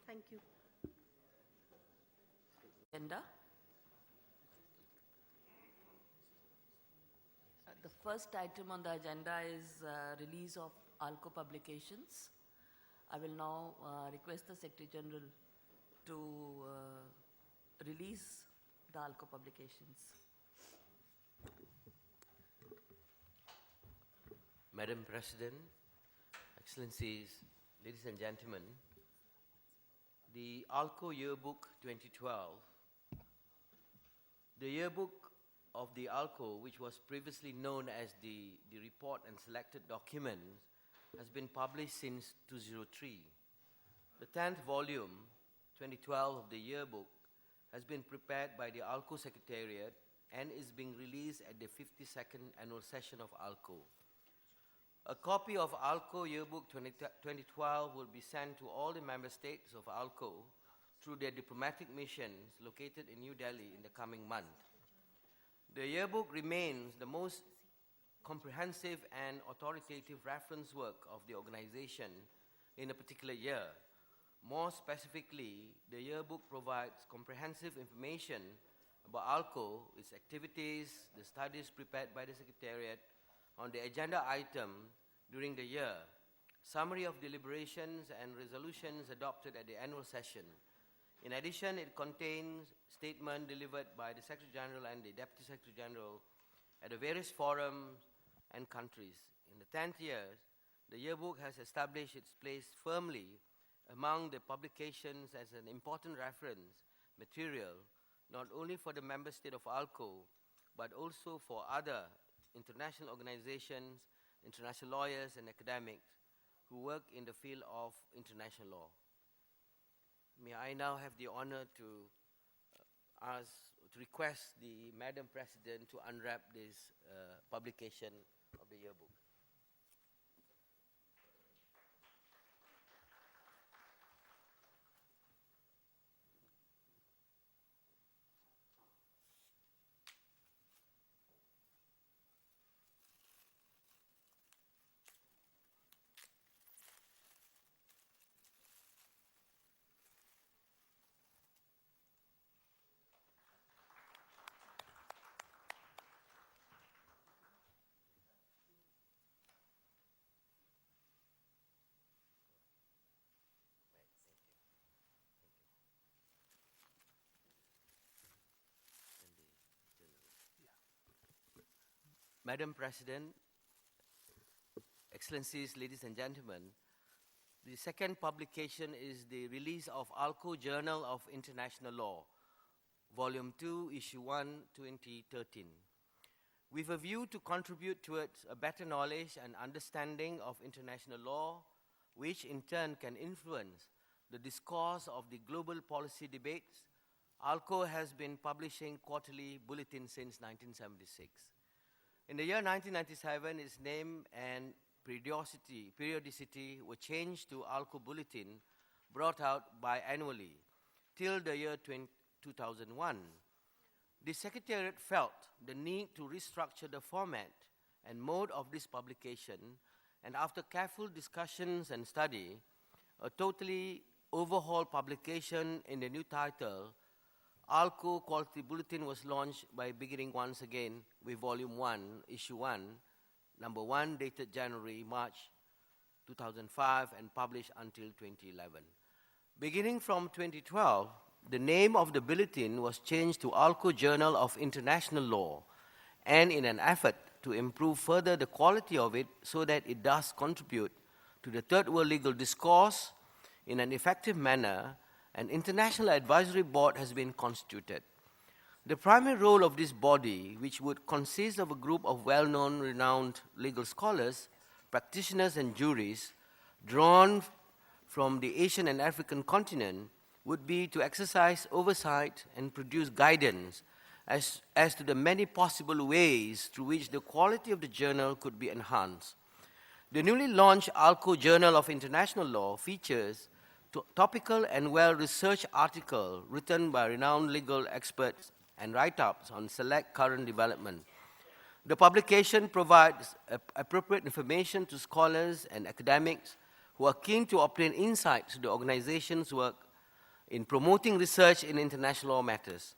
Thank you. Agenda. The first item on the agenda is release of ALCO publications. I will now request the Secretary General to release the ALCO publications. Madam President, Excellencies, ladies and gentlemen, the ALCO Yearbook 2012, the yearbook of the ALCO, which was previously known as the Report and Selected Documents, has been published since 2003. The 10th volume, 2012 of the yearbook, has been prepared by the ALCO Secretariat and is being released at the 52nd annual session of ALCO. A copy of ALCO Yearbook 2012 will be sent to all the member states of ALCO through their diplomatic missions located in New Delhi in the coming month. The yearbook remains the most comprehensive and authoritative reference work of the organization in a particular year. More specifically, the yearbook provides comprehensive information about ALCO, its activities, the studies prepared by the Secretariat on the agenda item during the year, summary of deliberations and resolutions adopted at the annual session. In addition, it contains statements delivered by the Secretary General and the Deputy Secretary General at the various forums and countries. In the 10th years, the yearbook has established its place firmly among the publications as an important reference material, not only for the member state of ALCO, but also for other international organizations, international lawyers and academics who work in the field of international law. May I now have the honor to request the Madam President to unwrap this publication of the yearbook. Madam President, Excellencies, ladies and gentlemen, the second publication is the release of ALCO Journal of International Law, Volume 2, Issue 1, 2013. With a view to contribute towards a better knowledge and understanding of international law, which in turn can influence the discourse of the global policy debates, ALCO has been publishing quarterly bulletins since 1976. In the year 1997, its name and periodicity were changed to ALCO Bulletin, brought out biannually, till the year 2001. The Secretariat felt the need to restructure the format and mode of this publication, and after careful discussions and study, a totally overhauled publication in the new title, ALCO Quality Bulletin, was launched by beginning once again with Volume 1, Issue 1, Number 1, dated January-March 2005 and published until 2011. Beginning from 2012, the name of the bulletin was changed to ALCO Journal of International Law, and in an effort to improve further the quality of it so that it does contribute to the third world legal discourse in an effective manner, an international advisory board has been constituted. The primary role of this body, which would consist of a group of well-known, renowned legal scholars, practitioners and juries, drawn from the Asian and African continent, would be to exercise oversight and produce guidance as to the many possible ways through which the quality of the journal could be enhanced. The newly launched ALCO Journal of International Law features topical and well-researched articles written by renowned legal experts and write-ups on select current development. The publication provides appropriate information to scholars and academics who are keen to obtain insights to the organization's work in promoting research in international law matters.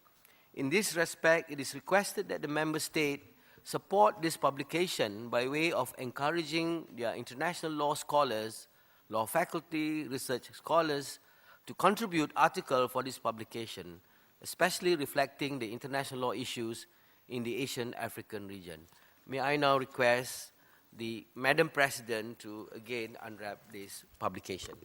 In this respect, it is requested that the member state support this publication by way of encouraging their international law scholars, law faculty, research scholars to contribute articles for this publication, especially reflecting the international law issues in the Asian African region. May I now request the Madam President to again unwrap this publication.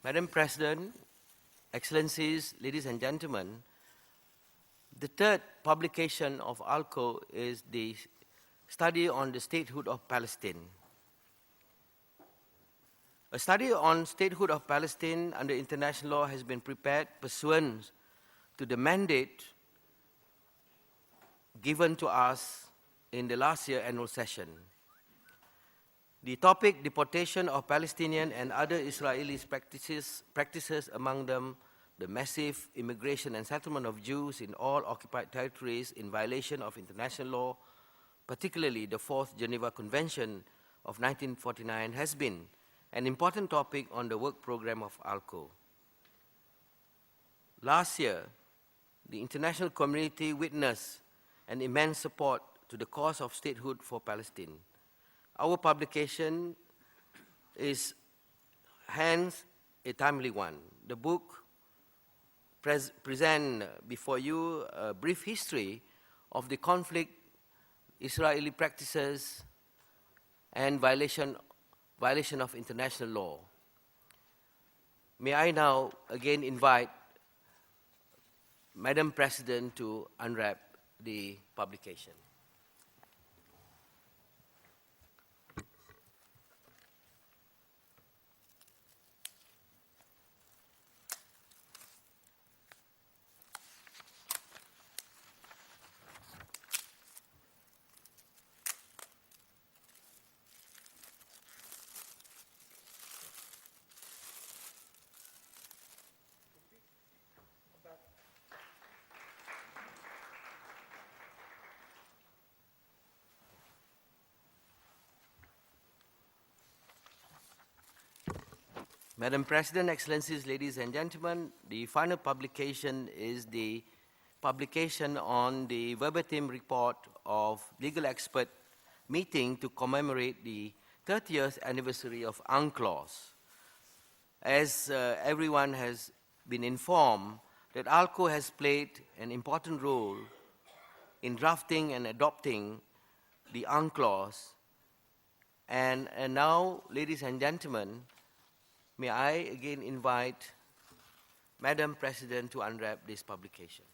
Madam President, Excellencies, ladies and gentlemen, the third publication of ALCO is the study on the statehood of Palestine. A study on statehood of Palestine under international law has been prepared pursuant to the mandate given to us in the last year annual session. The topic, deportation of Palestinian and other Israeli practices, among them the massive immigration and settlement of Jews in all occupied territories in violation of international law, particularly the Fourth Geneva Convention of 1949, has been an important topic on the work program of ALCO. Last year, the international community witnessed an immense support to the cause of statehood for Palestine. Our publication is hence a timely one. The book presents before you a brief history of the conflict, Israeli practices, and violation of international law. May I now again invite Madam President to unwrap the publication. Madam President, Excellencies, ladies and gentlemen, the final publication is the publication on the verbatim report of legal expert meeting to commemorate the 30th anniversary of UNCLOS. As everyone has been informed, that ALCO has played an important role in drafting and adopting the UNCLOS. And now, ladies and gentlemen, may I again invite Madam President to unwrap this publication.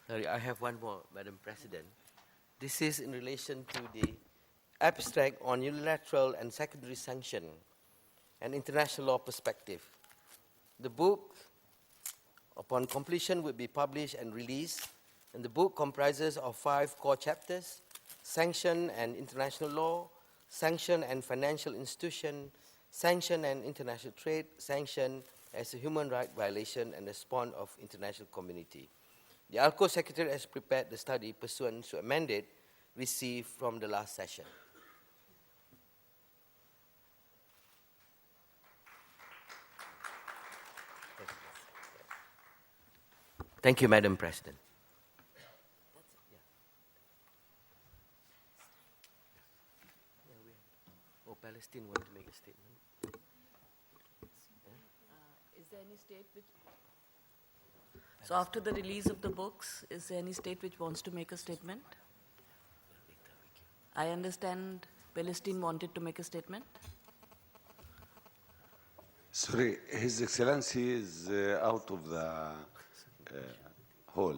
Sorry, I have one more, Madam President. This is in relation to the abstract on unilateral and secondary sanction and international law perspective. The book, upon completion, will be published and released, and the book comprises of 5 core chapters: sanction and international law, sanction and financial institution, sanction and international trade, sanction as a human rights violation and the spawn of international community. The ALCO Secretary has prepared the study pursuant to a mandate received from the last session. Thank you, Madam President. Oh, Palestine want to make a statement. Is there any state which... So after the release of the books, is there any state which wants to make a statement? I understand Palestine wanted to make a statement. Sorry, His Excellency is out of the hall.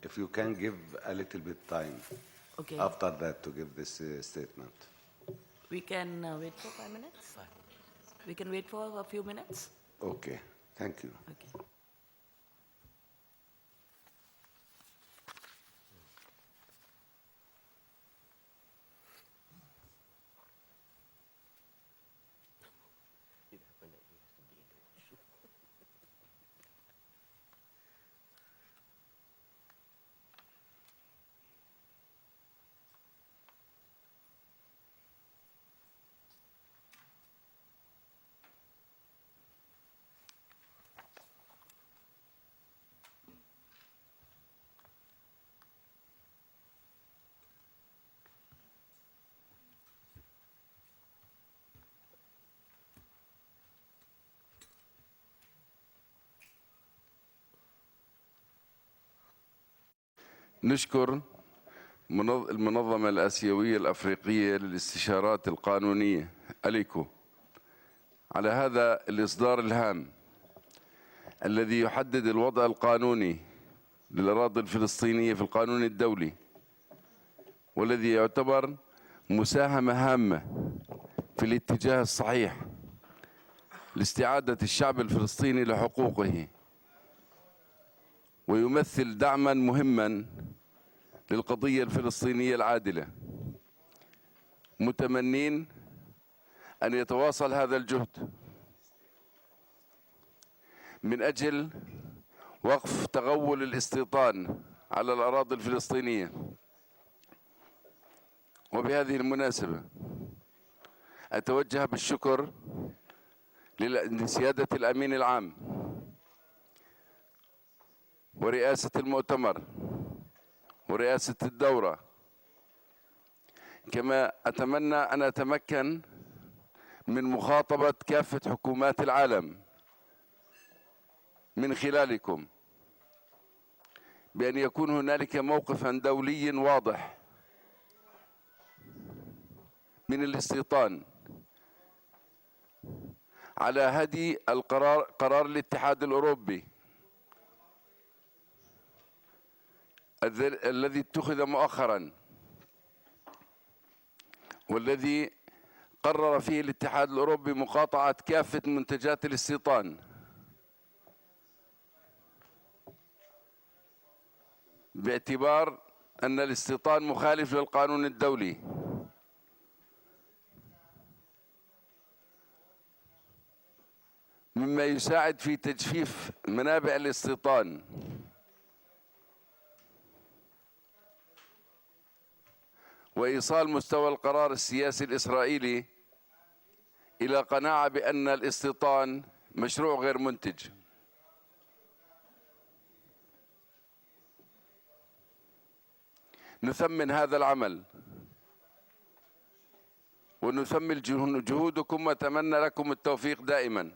If you can give a little bit time Okay. after that to give this statement. We can wait for 5 minutes? We can wait for a few minutes? Okay, thank you. Okay. نشكر المنظمة الآسيوية الأفريقية للاستشارات القانونية أليكو على هذا الإصدار الهام الذي يحدد الوضع القانوني للأراضي الفلسطينية في القانون الدولي، والذي يعتبر مساهمة هامة في الاتجاه الصحيح لاستعادة الشعب الفلسطيني لحقوقه، ويمثل دعماً مهماً للقضية الفلسطينية العادلة، متمنين أن يتواصل هذا الجهد من أجل وقف تغول الاستيطان على الأراضي الفلسطينية. وبهذه المناسبة أتوجه بالشكر لسيادة الأمين العام ورئاسة المؤتمر ورئاسة الدورة، كما أتمنى أن أتمكن من مخاطبة كافة حكومات العالم من خلالكم بأن يكون هنالك موقفاً دولياً واضح من الاستيطان على هدي قرار الاتحاد الأوروبي الذي اتخذ مؤخراً، والذي قرر فيه الاتحاد الأوروبي مقاطعة كافة منتجات الاستيطان باعتبار أن الاستيطان مخالف للقانون الدولي. مما يساعد في تجفيف منابع الاستيطان وإيصال مستوى القرار السياسي الإسرائيلي إلى قناعة بأن الاستيطان مشروع غير منتج. نثمن هذا العمل ونثمن جهودكم ونتمنى لكم التوفيق دائما،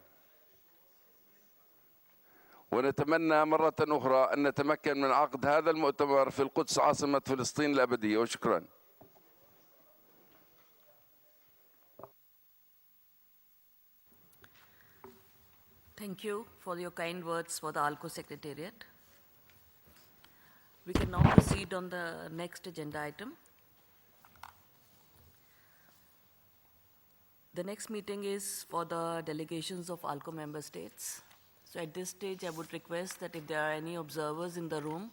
ونتمنى مرة أخرى أن نتمكن من عقد هذا المؤتمر في القدس عاصمة فلسطين الأبدية، وشكرا. Thank you for your kind words for the ALCO Secretariat. We can now proceed on the next agenda item. The next meeting is for the delegations of ALCO member states. So at this stage, I would request that if there are any observers in the room,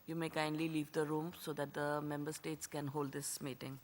you may kindly leave the room so that the member states can hold this meeting.